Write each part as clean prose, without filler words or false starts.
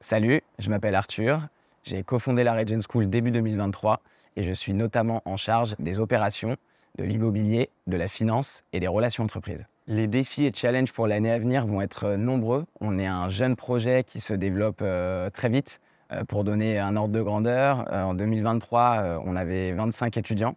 Salut, je m'appelle Arthur, j'ai cofondé la Regen School début 2023 et je suis notamment en charge des opérations, de l'immobilier, de la finance et des relations entreprises. Les défis et challenges pour l'année à venir vont être nombreux. On est un jeune projet qui se développe très vite. Pour donner un ordre de grandeur, en 2023, on avait 25 étudiants.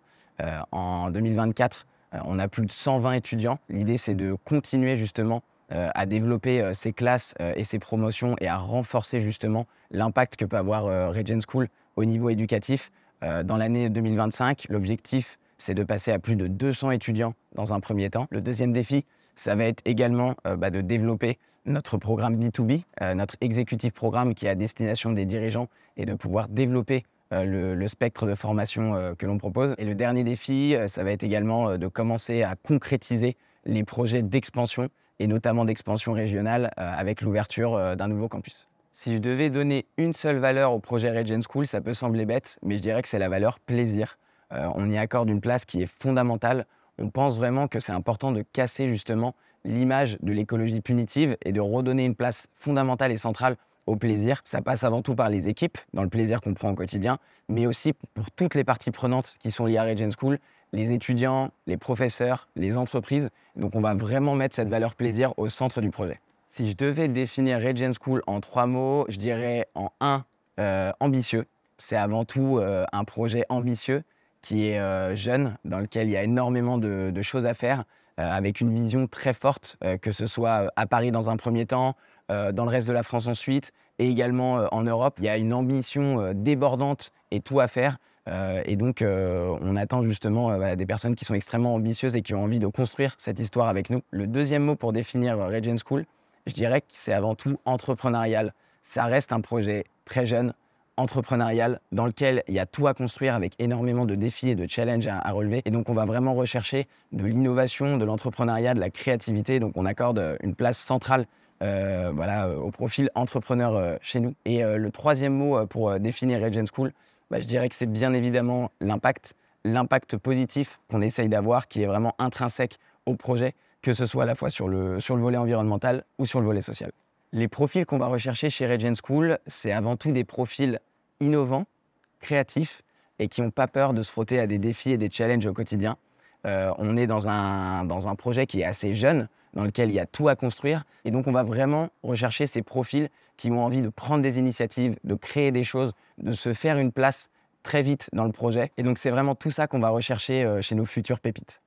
En 2024, on a plus de 120 étudiants. L'idée, c'est de continuer justement à développer ces classes et ces promotions et à renforcer justement l'impact que peut avoir Regen School au niveau éducatif. Dans l'année 2025, l'objectif, c'est de passer à plus de 200 étudiants dans un premier temps. Le deuxième défi, ça va être également de développer notre programme B2B, notre exécutif programme qui est à destination des dirigeants et de pouvoir développer le spectre de formation que l'on propose. Et le dernier défi, ça va être également de commencer à concrétiser les projets d'expansion et notamment d'expansion régionale avec l'ouverture d'un nouveau campus. Si je devais donner une seule valeur au projet Regen School, ça peut sembler bête, mais je dirais que c'est la valeur plaisir. On y accorde une place qui est fondamentale. On pense vraiment que c'est important de casser justement l'image de l'écologie punitive et de redonner une place fondamentale et centrale au plaisir. Ça passe avant tout par les équipes, dans le plaisir qu'on prend au quotidien, mais aussi pour toutes les parties prenantes qui sont liées à Regen School, les étudiants, les professeurs, les entreprises. Donc on va vraiment mettre cette valeur plaisir au centre du projet. Si je devais définir Regen School en 3 mots, je dirais en un, ambitieux. C'est avant tout un projet ambitieux qui est jeune, dans lequel il y a énormément de choses à faire, avec une vision très forte, que ce soit à Paris dans un premier temps, dans le reste de la France ensuite, et également en Europe. Il y a une ambition débordante et tout à faire. Et donc, on attend justement voilà, des personnes qui sont extrêmement ambitieuses et qui ont envie de construire cette histoire avec nous. Le deuxième mot pour définir Regen School, je dirais que c'est avant tout entrepreneurial. Ça reste un projet très jeune, entrepreneurial, dans lequel il y a tout à construire avec énormément de défis et de challenges à relever. Et donc, on va vraiment rechercher de l'innovation, de l'entrepreneuriat, de la créativité. Donc, on accorde une place centrale au profil entrepreneur chez nous. Et le troisième mot pour définir Regen School, je dirais que c'est bien évidemment l'impact positif qu'on essaye d'avoir, qui est vraiment intrinsèque au projet, que ce soit à la fois sur le volet environnemental ou sur le volet social. Les profils qu'on va rechercher chez Regen School, c'est avant tout des profils innovants, créatifs et qui n'ont pas peur de se frotter à des défis et des challenges au quotidien. On est dans un projet qui est assez jeune, dans lequel il y a tout à construire. Et donc, on va vraiment rechercher ces profils qui ont envie de prendre des initiatives, de créer des choses, de se faire une place très vite dans le projet. Et donc, c'est vraiment tout ça qu'on va rechercher chez nos futures pépites.